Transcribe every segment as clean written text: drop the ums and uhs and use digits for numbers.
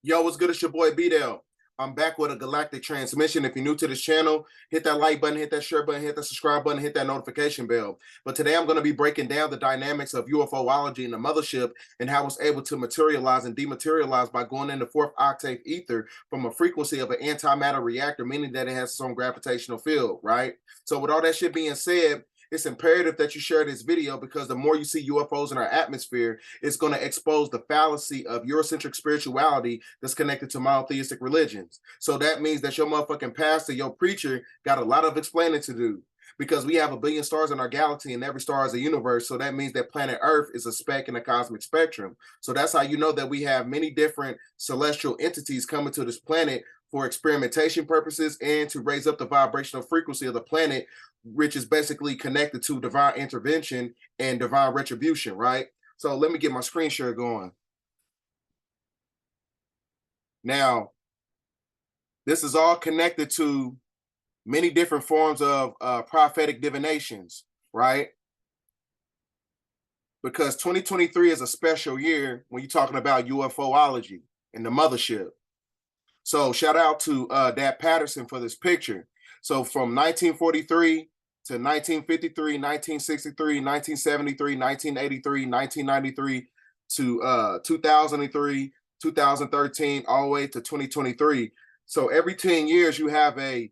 Yo, what's good? It's your boy B-Dell. I'm back with a galactic transmission. If you're new to this channel, hit that like button, hit that share button, hit that subscribe button, hit that notification bell. But today I'm going to be breaking down the dynamics of UFOlogy and the mothership and how it's able to materialize and dematerialize by going into fourth octave ether from a frequency of an antimatter reactor, meaning that it has its own gravitational field, right? So with all that shit being said, it's imperative that you share this video because the more you see UFOs in our atmosphere, it's going to expose the fallacy of Eurocentric spirituality that's connected to monotheistic religions. So that means that your motherfucking pastor, your preacher, got a lot of explaining to do because we have a billion stars in our galaxy and every star is a universe. So that means that planet Earth is a speck in the cosmic spectrum. So that's how you know that we have many different celestial entities coming to this planet for experimentation purposes and to raise up the vibrational frequency of the planet, which is basically connected to divine intervention and divine retribution, right? So let me get my screen share going. Now, this is all connected to many different forms of prophetic divinations, right? Because 2023 is a special year when you're talking about UFOlogy and the mothership. So shout out to Dad Patterson for this picture. So from 1943 to 1953, 1963, 1973, 1983, 1993 to 2003, 2013, all the way to 2023. So every 10 years, you have a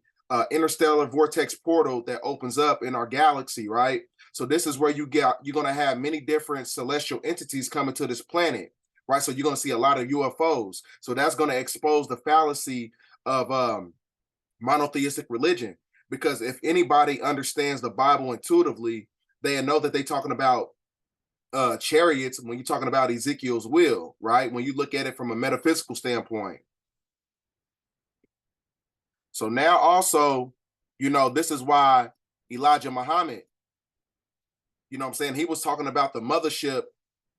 interstellar vortex portal that opens up in our galaxy, right? So this is where you're going to have many different celestial entities coming to this planet, right? So you're going to see a lot of UFOs. So that's going to expose the fallacy of monotheistic religion. Because if anybody understands the Bible intuitively, they know that they're talking about chariots when you're talking about Ezekiel's will, right? When you look at it from a metaphysical standpoint. So now also, you know, this is why Elijah Muhammad, you know what I'm saying, he was talking about the mothership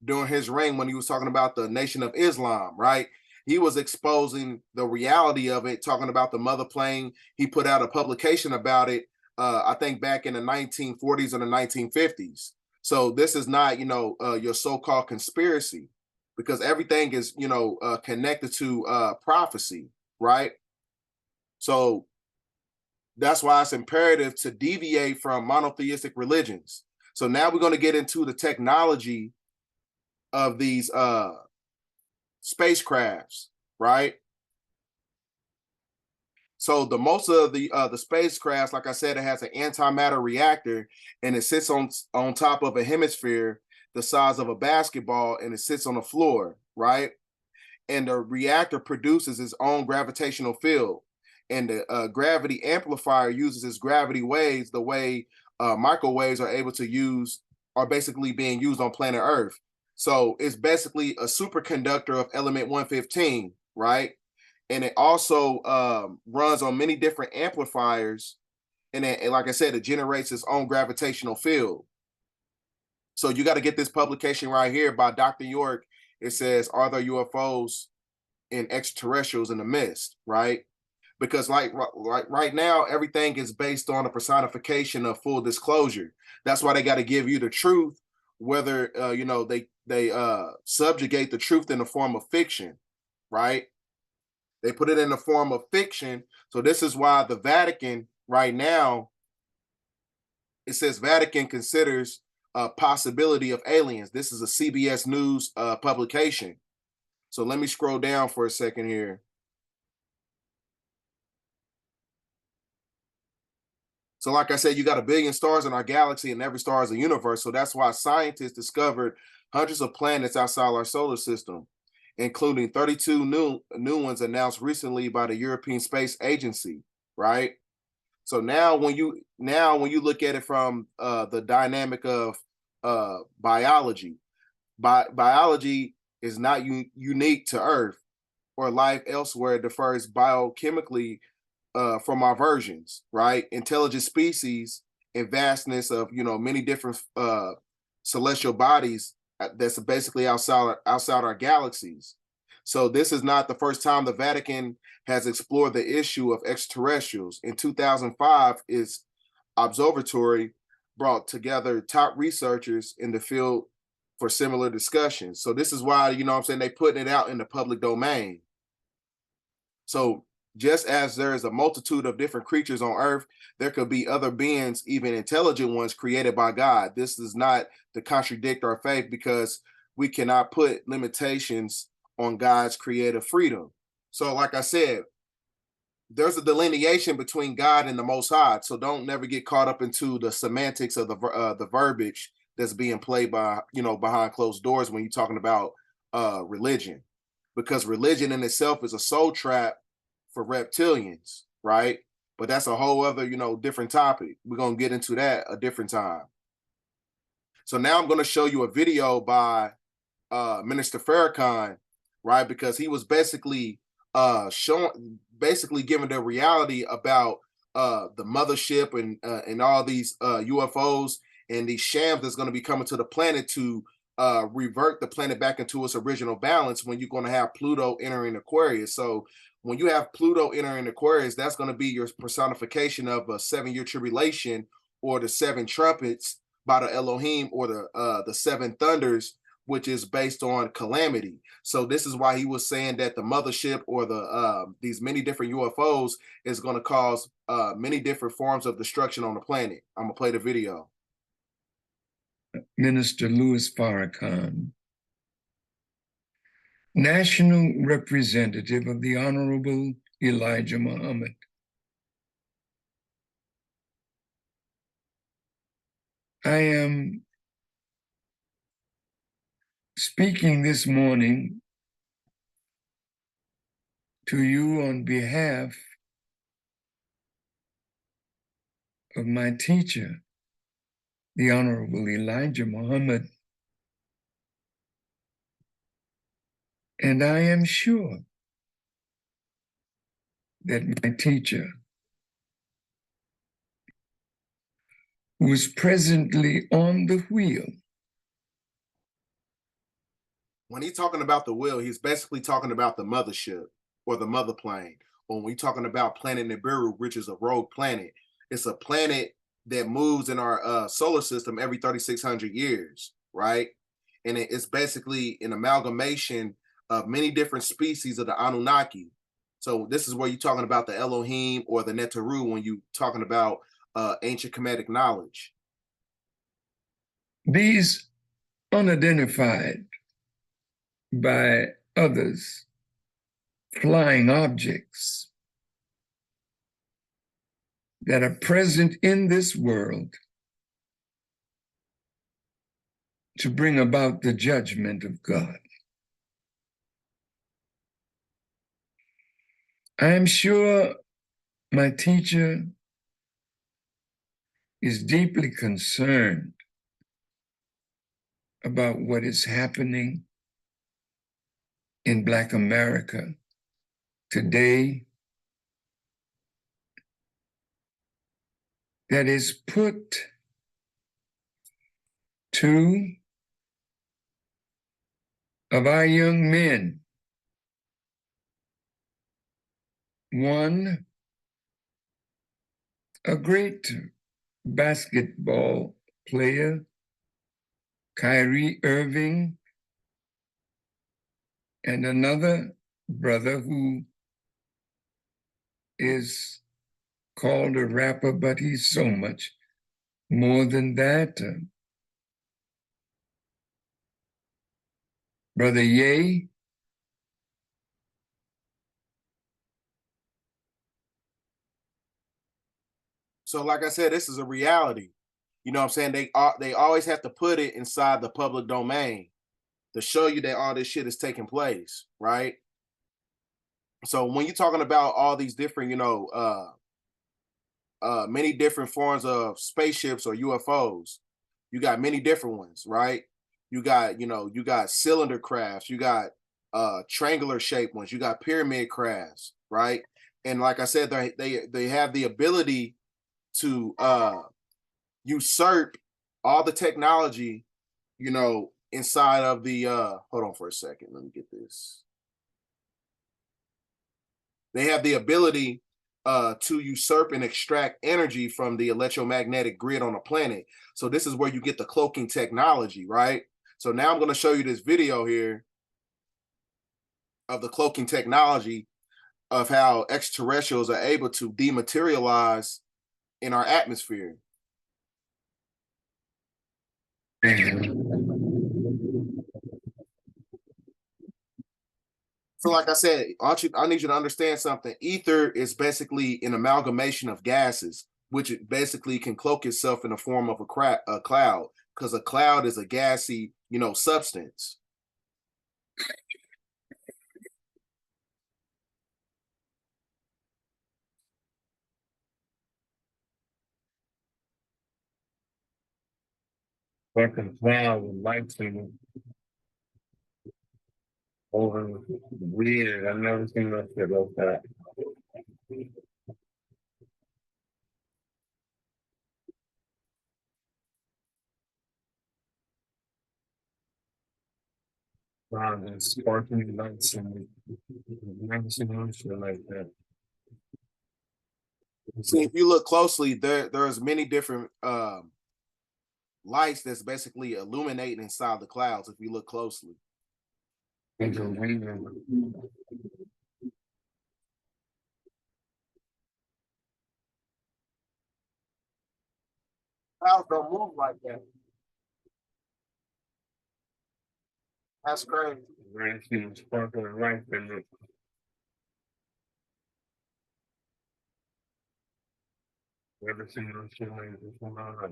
during his reign when he was talking about the Nation of Islam, right? He was exposing the reality of it, talking about the mother plane. He put out a publication about it, I think back in the 1940s and the 1950s. So this is not, you know, your so-called conspiracy, because everything is, you know, connected to prophecy, right? So that's why it's imperative to deviate from monotheistic religions. So now we're going to get into the technology of these spacecrafts, right? So the most of the spacecrafts, like I said, it has an antimatter reactor, and it sits on top of a hemisphere the size of a basketball, and it sits on the floor, right? And the reactor produces its own gravitational field, and the gravity amplifier uses its gravity waves the way microwaves are basically being used on planet Earth. So it's basically a superconductor of element 115, right? And it also runs on many different amplifiers. And like I said, it generates its own gravitational field. So you got to get this publication right here by Dr. York. It says, "Are there UFOs and extraterrestrials in the mist?" Right? Because like right now, everything is based on a personification of full disclosure. That's why they got to give you the truth, whether you know, they subjugate the truth in the form of fiction, right? They put it in the form of fiction. So this is why the Vatican right now, it says Vatican considers a possibility of aliens. This is a CBS News publication. So let me scroll down for a second here. So like I said, you got a billion stars in our galaxy and every star is a universe. So that's why scientists discovered hundreds of planets outside our solar system, including 32 new ones announced recently by the European Space Agency, right? So now when you look at it from the dynamic of biology, biology is not unique to Earth or life elsewhere. It differs biochemically from our versions, right? Intelligent species and vastness of, you know, many different celestial bodies that's basically outside our galaxies. So this is not the first time the Vatican has explored the issue of extraterrestrials. In 2005, its observatory brought together top researchers in the field for similar discussions. So this is why, you know what I'm saying, they putting it out in the public domain. So just as there is a multitude of different creatures on earth, there could be other beings, even intelligent ones, created by God. This is not to contradict our faith, because we cannot put limitations on God's creative freedom. So like I said, there's a delineation between God and the Most High. So don't never get caught up into the semantics of the verbiage that's being played by, behind closed doors when you're talking about religion, because religion in itself is a soul trap for reptilians, right? But that's a whole other, different topic. We're going to get into that a different time. So now I'm going to show you a video by Minister Farrakhan, right? Because he was basically giving the reality about the mothership and all these UFOs and these shams that's going to be coming to the planet to revert the planet back into its original balance, when you're going to have Pluto entering Aquarius. So when you have Pluto entering Aquarius, that's going to be your personification of a 7-year tribulation, or the 7 trumpets by the Elohim, or the 7 thunders, which is based on calamity. So this is why he was saying that the mothership, or these many different UFOs, is going to cause many different forms of destruction on the planet. I'm gonna play the video. Minister Louis Farrakhan, National Representative of the Honorable Elijah Muhammad. I am speaking this morning to you on behalf of my teacher, the Honorable Elijah Muhammad. And I am sure that my teacher, who is presently on the wheel. When he's talking about the wheel, he's basically talking about the mothership, or the mother plane. Or when we're talking about planet Nibiru, which is a rogue planet, it's a planet that moves in our solar system every 3,600 years, right? And it's basically an amalgamation of many different species of the Anunnaki. So this is where you're talking about the Elohim or the Netaru when you're talking about ancient Kemetic knowledge. These unidentified by others flying objects that are present in this world to bring about the judgment of God. I am sure my teacher is deeply concerned about what is happening in Black America today, that is put two of our young men, one, a great basketball player, Kyrie Irving, and another brother who is called a rapper, but he's so much more than that. Brother Ye. So like I said, this is a reality. You know what I'm saying? They always have to put it inside the public domain to show you that all this shit is taking place, right? So when you're talking about all these different, many different forms of spaceships or UFOs, you got many different ones, right? You got cylinder crafts, you got triangular shaped ones, you got pyramid crafts, right? And like I said, they have the ability to usurp all the technology, inside of the hold on for a second, let me get this. They have the ability to usurp and extract energy from the electromagnetic grid on a planet. So this is where you get the cloaking technology, right? So now I'm going to show you this video here of the cloaking technology. of how extraterrestrials are able to dematerialize in our atmosphere. So, like I said, I need you to understand something. Ether is basically an amalgamation of gases, which it basically can cloak itself in the form of a cloud, because a cloud is a gassy, substance. Fucking cloud with lights in it. Over weird. I've never seen that shit like that. Wow, there's sparkling lights in it. I've never seen no shit like that. See, if you look closely, there's many different lights that's basically illuminating inside the clouds. If you look closely, There's a weird. clouds don't move like that. That's crazy. I've never seen sparkling lights in it. Never seen no shit like this in my life.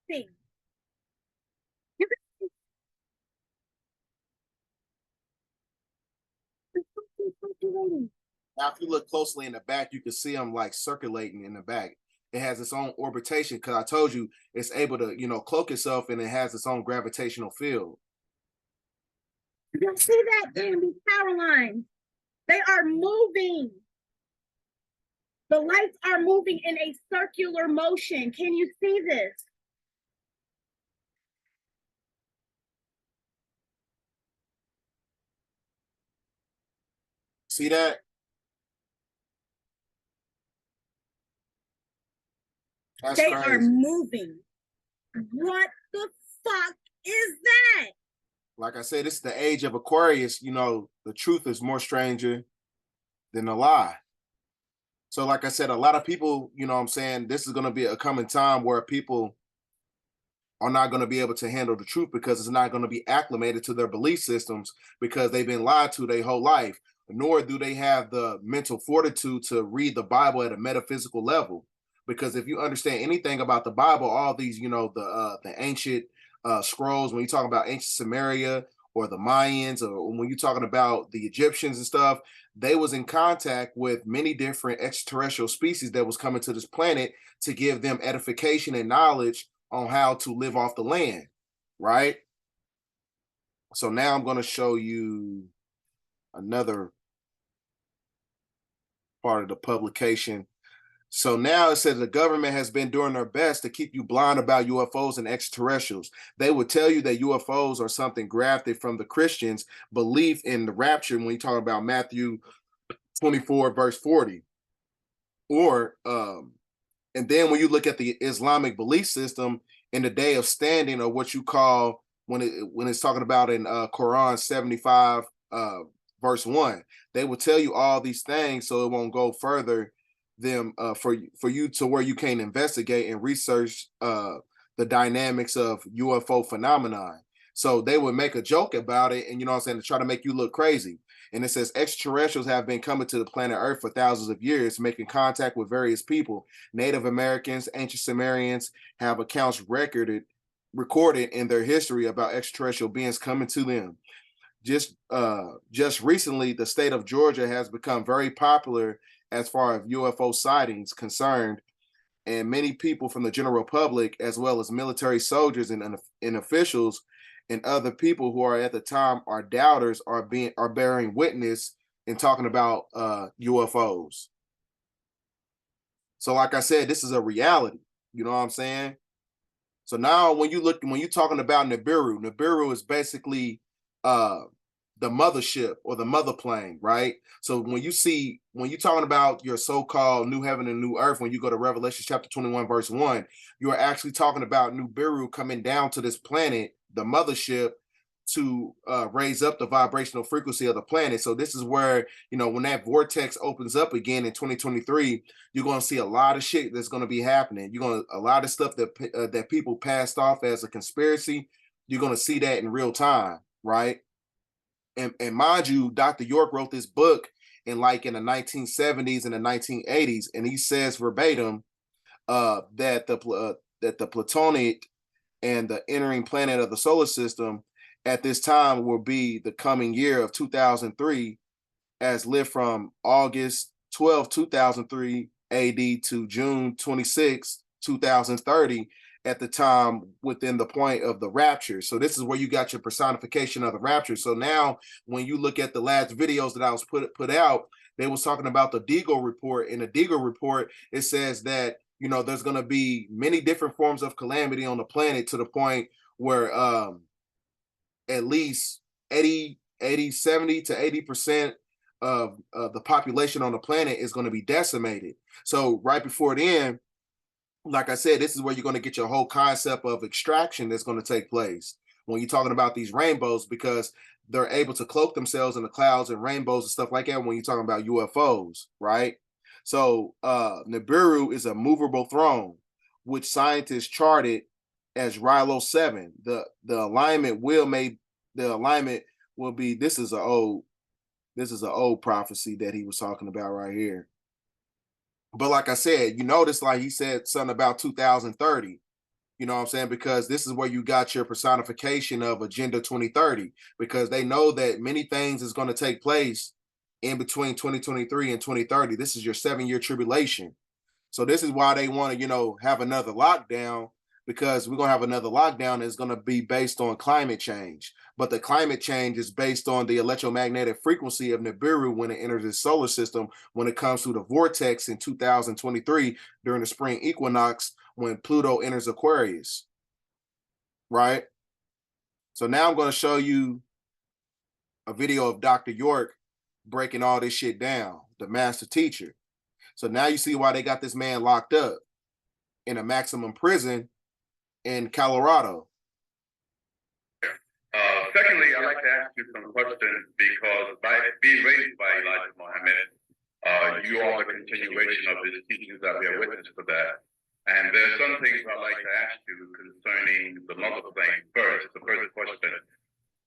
See. Now, if you look closely in the back, you can see them like circulating in the back. It has its own orbitation because I told you it's able to, cloak itself, and it has its own gravitational field. You see that in these power lines? They are moving. The lights are moving in a circular motion. Can you see this? See that? That's They crazy. are moving. What the fuck is that? Like I said, this is the age of Aquarius. The truth is more stranger than a lie. So, like I said, a lot of people, this is going to be a coming time where people are not going to be able to handle the truth because it's not going to be acclimated to their belief systems because they've been lied to their whole life, nor do they have the mental fortitude to read the Bible at a metaphysical level. Because if you understand anything about the Bible, all these, the ancient scrolls, when you talk about ancient Samaria or the Mayans, or when you're talking about the Egyptians and stuff, they was in contact with many different extraterrestrial species that was coming to this planet to give them edification and knowledge on how to live off the land, right? So now I'm going to show you another part of the publication. So now it says the government has been doing their best to keep you blind about UFOs and extraterrestrials. They would tell you that UFOs are something grafted from the Christians' belief in the rapture when you talk about Matthew 24, verse 40. Or and then when you look at the Islamic belief system in the day of standing, or what you call when it's talking about in Quran 75 verse 1, they will tell you all these things so it won't go further them for you to where you can investigate and research the dynamics of UFO phenomenon. So they would make a joke about it, and to try to make you look crazy. And it says extraterrestrials have been coming to the planet Earth for thousands of years, making contact with various people. Native Americans, ancient Sumerians have accounts recorded in their history about extraterrestrial beings coming to them. Just recently, the state of Georgia has become very popular as far as UFO sightings concerned, and many people from the general public, as well as military soldiers and officials and other people who are at the time are doubters, are bearing witness and talking about UFOs. So, like I said, this is a reality. You know what I'm saying? So now when you're talking about Nibiru, Nibiru is basically the mothership or the mother plane, right? So when you're talking about your so-called new heaven and new earth, when you go to Revelation chapter 21, verse 1, you are actually talking about Nibiru coming down to this planet, the mothership, to raise up the vibrational frequency of the planet. So this is where, when that vortex opens up again in 2023, you're going to see a lot of shit that's going to be happening. A lot of stuff that people passed off as a conspiracy, you're going to see that in real time, right? And mind you, Dr. York wrote this book in the 1970s and the 1980s, and he says verbatim that the Platonic and the entering planet of the solar system at this time will be the coming year of 2003, as lived from August 12, 2003 AD to June 26, 2030, at the time within the point of the rapture. So this is where you got your personification of the rapture. So now when you look at the last videos that I was put out, they was talking about the Deagle report. In the Deagle report, it says that, there's going to be many different forms of calamity on the planet, to the point where at least 70 to 80% of the population on the planet is going to be decimated. So right before then, like I said, this is where you're going to get your whole concept of extraction that's going to take place when you're talking about these rainbows, because they're able to cloak themselves in the clouds and rainbows and stuff like that when you're talking about UFOs, right? So Nibiru is a movable throne, which scientists charted as Rilo 7. The alignment will be, this is an old prophecy that he was talking about right here. But like I said, you notice, like he said something about 2030, you know what I'm saying? Because this is where you got your personification of Agenda 2030, because they know that many things is going to take place in between 2023 and 2030. This is your 7-year tribulation. So this is why they want to, have another lockdown, because we're going to have another lockdown that's going to be based on climate change. But the climate change is based on the electromagnetic frequency of Nibiru when it enters the solar system, when it comes to the vortex in 2023 during the spring equinox, when Pluto enters Aquarius, right? So now I'm going to show you a video of Dr. York breaking all this shit down, the master teacher. So now you see why they got this man locked up in a maximum prison in Colorado. Secondly, I'd like to ask you some questions, because by being raised by Elijah Muhammad, you are the continuation of his teachings that we are witness to that. And there's some things I'd like to ask you concerning the mother plane first. The first question,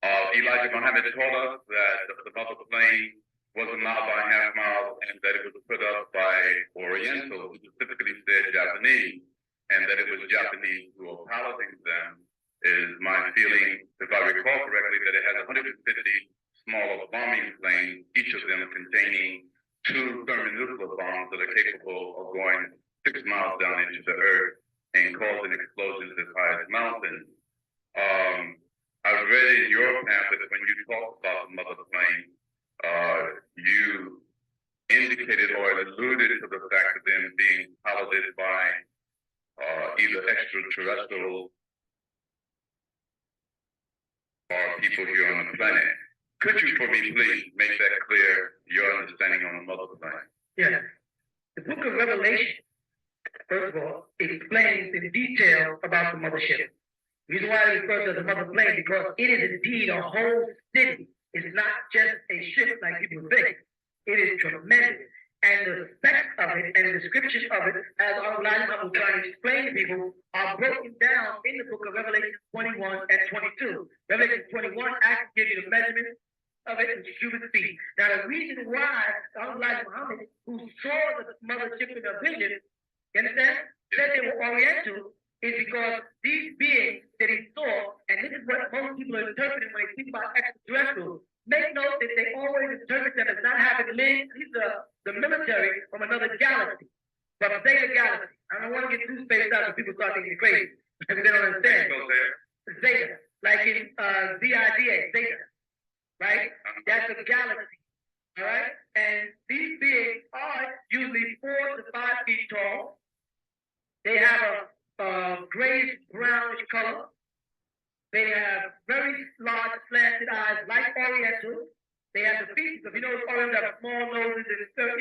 Elijah Muhammad told us that the mother plane was a mile by a half mile, and that it was put up by Orientals, who specifically said Japanese, and that it was Japanese who were piloting them. Is my feeling, if I recall correctly, that it has 150 smaller bombing planes, each of them containing 2 thermonuclear bombs that are capable of going 6 miles down into the earth and causing explosions as high as mountains. I read in your pamphlet when you talked about the mother plane, you indicated or alluded to the fact of them being piloted by either extraterrestrial or people here on the planet. Could you, for me, please make that clear, your understanding on the mother plane? Yes. The book of Revelation, first of all, explains in detail about the mothership. The reason why it refers to the mother plane, because it is indeed a whole city. It's not just a ship like people think. It is tremendous. And the specs of it and the description of it, as our Elijah was trying to explain to people, are broken down in the book of Revelation 21 and 22. Revelation 21 actually gives you the measurement of it in cubic feet. Now, the reason why Elijah Muhammad, who saw the mothership in a vision, you understand, said they were Oriental, is because these beings that he saw, and this is what most people are interpreting when they think about extraterrestrials, make note that they always interpret them as not having lived. These are the military from another galaxy, from a Zeta galaxy. I don't want to get too spaced out so people start thinking crazy, because they don't understand. Zeta, like in Z-I-D-A, Zeta, right? That's a galaxy, all right? And these beings are usually 4 to 5 feet tall. They have a grayish brownish color. They have very large slanted eyes, like Oriental. They have the features of, Oriental have small noses and,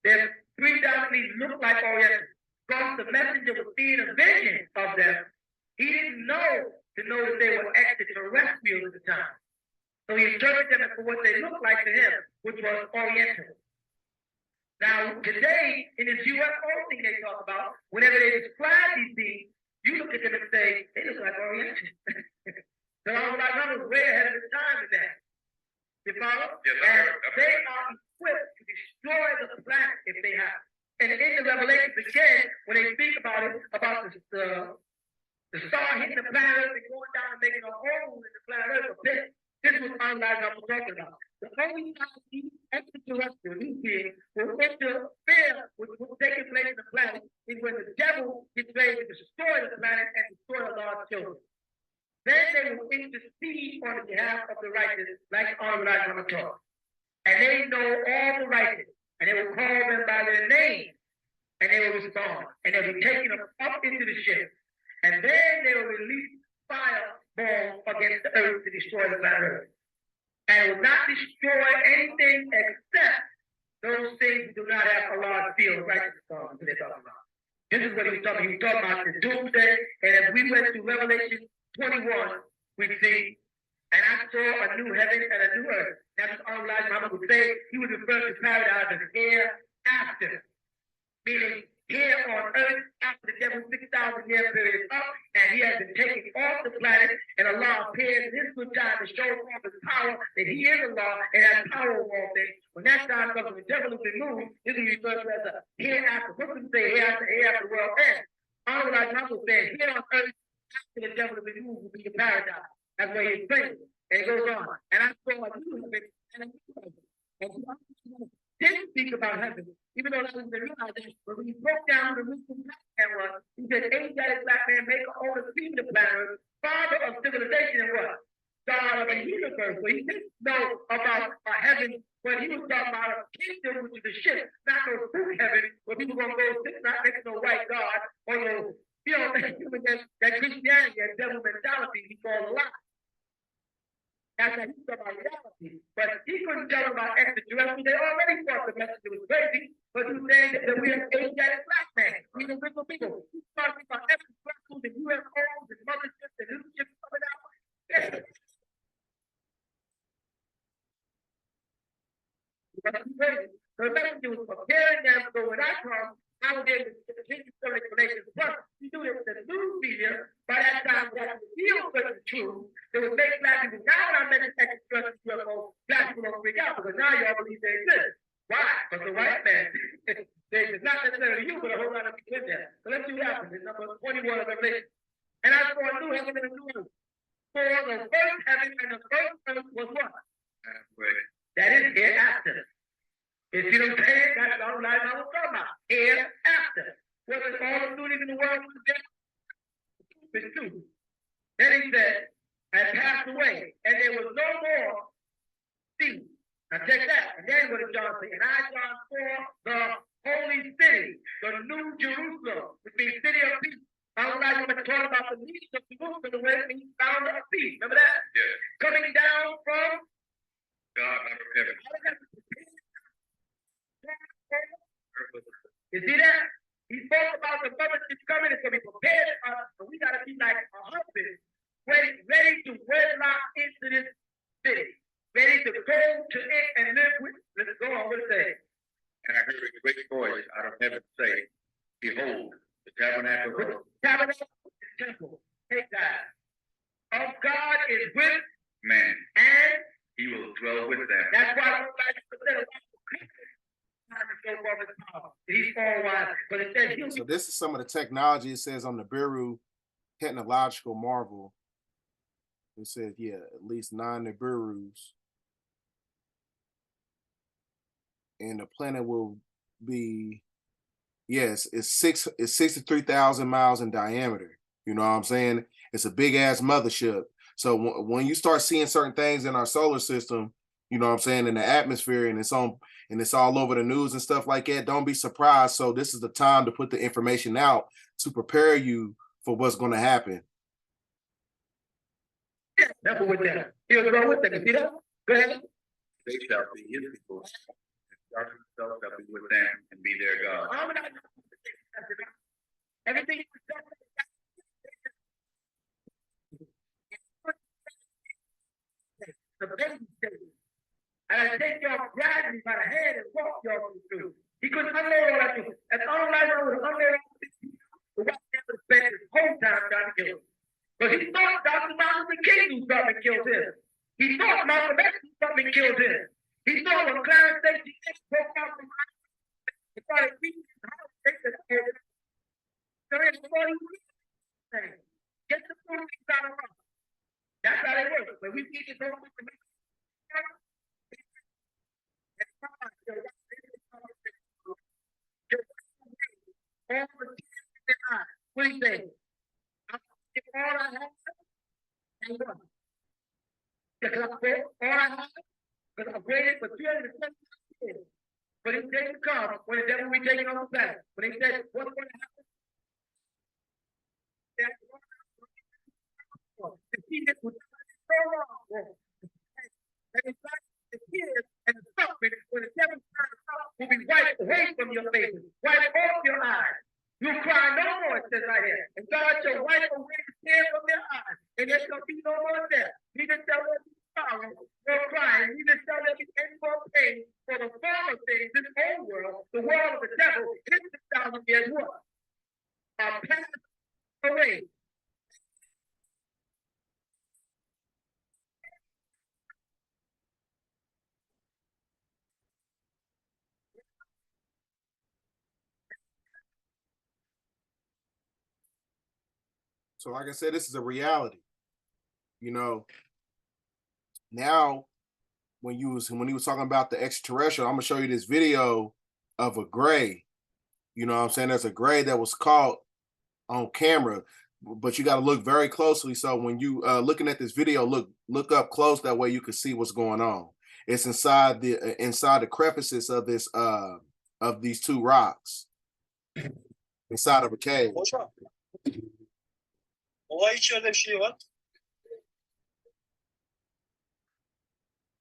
they're predominantly look like Oriental. Because the messenger was seeing a vision of them, he didn't know that they were extraterrestrials at the time. So he interpreted them for what they looked like to him, which was Oriental. Now, today, in this UFO thing they talk about, whenever they describe these things, you look at them and say, they look like Oriental. So I was way ahead of the time with that. You follow? Yes, and they are equipped to destroy the planet if they have. And in the Revelations again, when they speak about it, about the star hitting the planet Earth and going down and making a hole in the planet Earth, this was unlike what I'm talking about. The only time these extraterrestrial, these beings, will interfere with what's taking place in the planet is when the devil gets ready to destroy the planet and destroy the Lord's children. Then they will intercede on behalf of the righteous, like on like on the talk. And they know all the righteous, and they will call them by their name, and they will respond, and they'll be taken up into the ship. And then they will release fireball against the earth to destroy the planet Earth. And it will not destroy anything except those things do not have a large field of righteousness on them. They're talking about. This is what he was talking about. He was talking about the doomsday, and if we went to Revelation 21, we see, and I saw a new heaven and a new earth. That's what Elijah Muhammad would say. He would refer to paradise as hereafter, meaning here on earth after the devil's 6,000-year period is up, and he has been taken off the planet, and Allah appears in his good time to show off his power that he is Allah and has power over all things. When that time comes, when the devil is removed, this is referred to as a hereafter. Muslims say hereafter the world ends. Elijah Muhammad says here on earth, after the devil is removed, will be the paradise. That's where he's praying. And it goes on. And I saw a new heaven and a new earth. And he didn't speak about heaven, even though that was the realize that. But when he broke down the wisdom black man was, he said, Asiatic black man, make an older king the planet, father of civilization and what? God of the universe. So he didn't know about a heaven, but he was talking about a kingdom, which is a ship, not no true heaven, where people gonna go sit not next to no white God or no. That Christianity, that devil mentality, he called a lie. That's how he talked about reality. But he couldn't tell them about extraterrestrials. They already thought the message was crazy, but he was saying that we are Asiatic black man. We the real people. He's talking about extraterrestrials and UFOs and Mothership and new ships coming out. So the messenger was preparing them, so when I come, I was able to continue some explanations. But you do this with the news media, by that time, we had to reveal certain truths that would make black people. Now, when I mention extraterrestrial UFOs, black people don't freak out because now y'all believe they exist. Why? Because the white man, it's not necessarily you, but a whole lot of people in there. So let's see what happens in number 21 of Revelation. And I saw a new heaven and a new earth. For the first heaven and the first earth was what? That is hereafter. If you don't pay it, that's all right. I was talking about. Hereafter. Whether all the students in the world was dead, it's true. Then he said, and passed away, and there was no more sea. Now check that. And then what did John say? And I, John, saw the holy city, the new Jerusalem, which means city of peace. I was like, when I talk about the needs of Jerusalem, the way it means founder of peace. Remember that? Yes. Coming down from God out of heaven. You see that? He spoke about the mothership coming. It's going to be prepared for us, but we got to be like a husband, ready to wedlock into this city, ready to go to it and live with. Let's go on. What it say? And I heard a great voice out of heaven say, behold, the tabernacle of The temple. Take that. Of God is with man. and He will dwell with them. that's why I don't like to say he's all wise, but it says he'll So this is some of the technology. It says on the Nibiru technological marvel. It says, yeah, at least 9 Nibirus. And the planet will be, yes, it's 63,000 miles in diameter. You know what I'm saying? It's a big ass mothership. So when you start seeing certain things in our solar system, you know what I'm saying, in the atmosphere, and it's all over the news and stuff like that, don't be surprised. So this is the time to put the information out to prepare you for what's going to happen. That's what we're doing. He'll go with them. You see that? Go ahead. They shall be his people. God himself shall be with them and be their God. Everything the baby stage. And I take y'all gradually by the hand and walk y'all through. He couldn't unload all that. That's all I know is unload the white man was spent his whole time trying to kill him. But he thought Dr. Martin Luther King knew something and killed him. He thought Malcolm X knew something and killed him. He thought when Clarence Stacey broke out from he started beating his heart. So before he was get the police out of rock. That's how they work. When we need to go with the what do you say? I'll give all I have and what? Because all I have, because I've waited for 320 years. But it didn't come when the devil will be taken on the planet. When he said, what's going to happen? The Jesus was so wrong. And in fact, the tears and the suffering, when the devil turns up, will be wiped away from your faces, wiped off your eyes. You'll cry no more, it says right here. And God shall wipe away the tears from their eyes. And there shall be no more death. Neither shall there be sorrow, nor crying, neither shall there be any more pain. For the former things, this whole world, the world of the devil, in 6,000 years, what? Are passed away. So like I said, this is a reality. You know, now when he was talking about the extraterrestrial, I'm gonna show you this video of a gray. You know what I'm saying? There's a gray that was caught on camera, but you got to look very closely. So when you looking at this video, look up close. That way you can see what's going on. It's inside the crevices of this of these two rocks inside of a cave. Olay içeride bir şey var.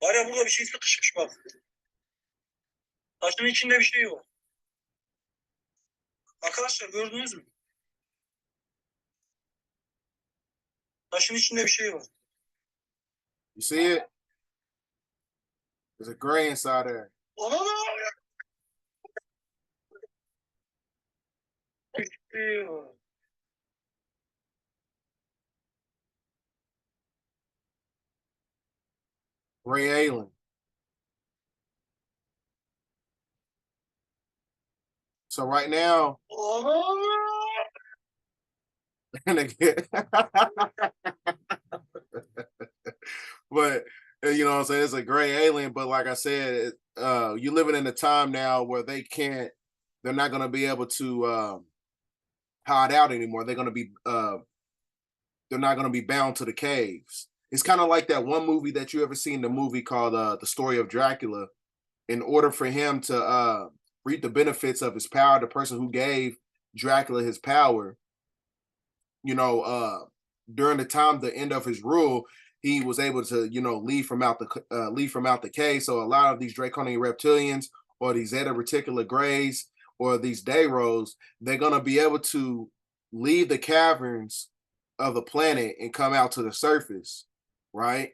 Var ya burada bir şey sıkışmış bak. Taşın içinde bir şey var. Arkadaşlar gördünüz mü? Taşın içinde bir şey var. You see it? There's a gray inside there. Bir şey var. Gray alien. So right now, but you know what I'm saying, it's a gray alien. But like I said, you're living in a time now where they're not going to be able to hide out anymore. They're not going to be bound to the caves. It's kind of like that one movie that you ever seen, the movie called The Story of Dracula. In order for him to reap the benefits of his power, the person who gave Dracula his power, you know, during the end of his rule, he was able to, you know, leave from out the cave. So a lot of these draconian reptilians or these Zeta Reticula Greys or these Dayros, they're gonna be able to leave the caverns of the planet and come out to the surface, right?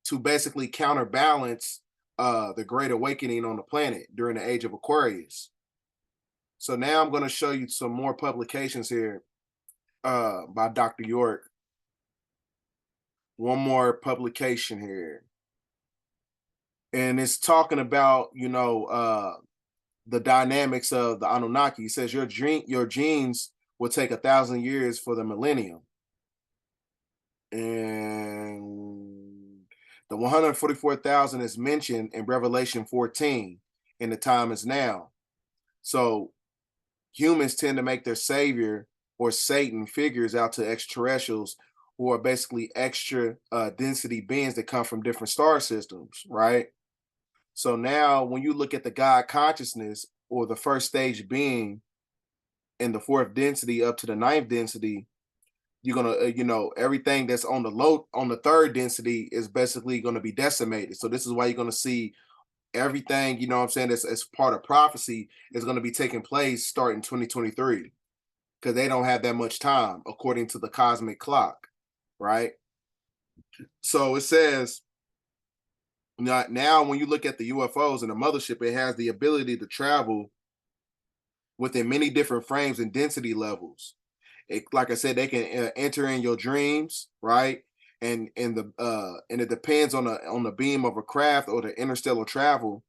To basically counterbalance the Great Awakening on the planet during the age of Aquarius. So now I'm going to show you some more publications here by Dr. York. One more publication here. And it's talking about, you know, the dynamics of the Anunnaki. He says your genes will take 1,000 years for the millennium. And the 144,000 is mentioned in Revelation 14, and the time is now. So humans tend to make their savior or Satan figures out to extraterrestrials who are basically extra density beings that come from different star systems, right? So now when you look at the God consciousness or the first stage being and the 4th density up to the 9th density, you're gonna, you know, everything that's on the 3rd density is basically going to be decimated. So this is why you're going to see everything, you know what I'm saying, as part of prophecy is going to be taking place starting 2023, because they don't have that much time according to the cosmic clock, right? So it says now when you look at the UFOs and the mothership, it has the ability to travel within many different frames and density levels. Like I said, they can enter in your dreams, right? And it depends on the beam of a craft or the interstellar travel.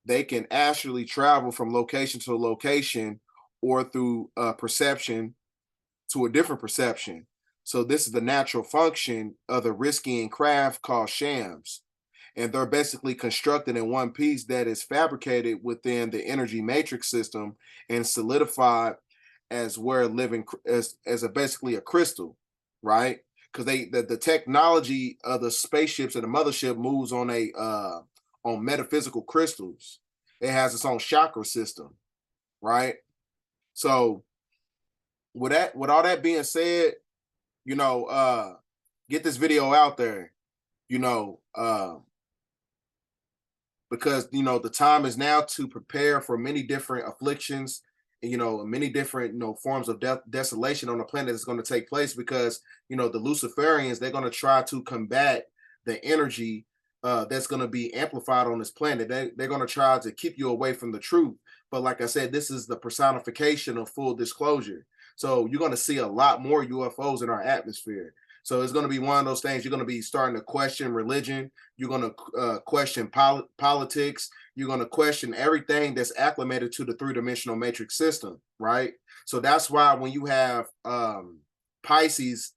They can actually travel from location to location or through perception to a different perception. So this is the natural function of the risky craft called shams. And they're basically constructed in one piece that is fabricated within the energy matrix system and solidified as where living as basically a crystal, right? Because the technology of the spaceships and the mothership moves on on metaphysical crystals. It has its own chakra system, right? So with all that being said, you know, get this video out there, you know, because, you know, the time is now to prepare for many different afflictions, you know, many different, you know, forms of desolation on the planet that's going to take place, because, you know, the Luciferians, they're going to try to combat the energy that's going to be amplified on this planet. They're going to try to keep you away from the truth. But like I said, this is the personification of full disclosure. So you're going to see a lot more UFOs in our atmosphere. So it's going to be one of those things. You're going to be starting to question religion. You're going to question politics. You're going to question everything that's acclimated to the 3-dimensional matrix system, right? So that's why when you have Pisces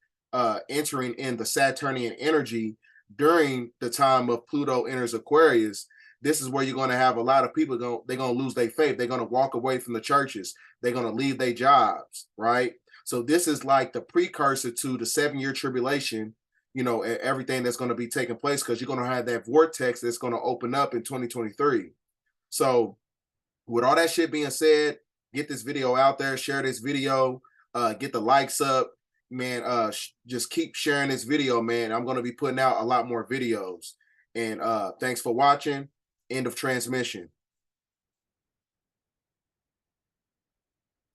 entering in the Saturnian energy during the time of Pluto enters Aquarius, this is where you're going to have a lot of people they're going to lose their faith. They're going to walk away from the churches. They're going to leave their jobs, right? So this is like the precursor to the 7-year tribulation, you know, and everything that's going to be taking place, because you're going to have that vortex that's going to open up in 2023. So with all that shit being said, get this video out there, share this video, get the likes up, man. Just keep sharing this video, man. I'm going to be putting out a lot more videos. And thanks for watching. End of transmission.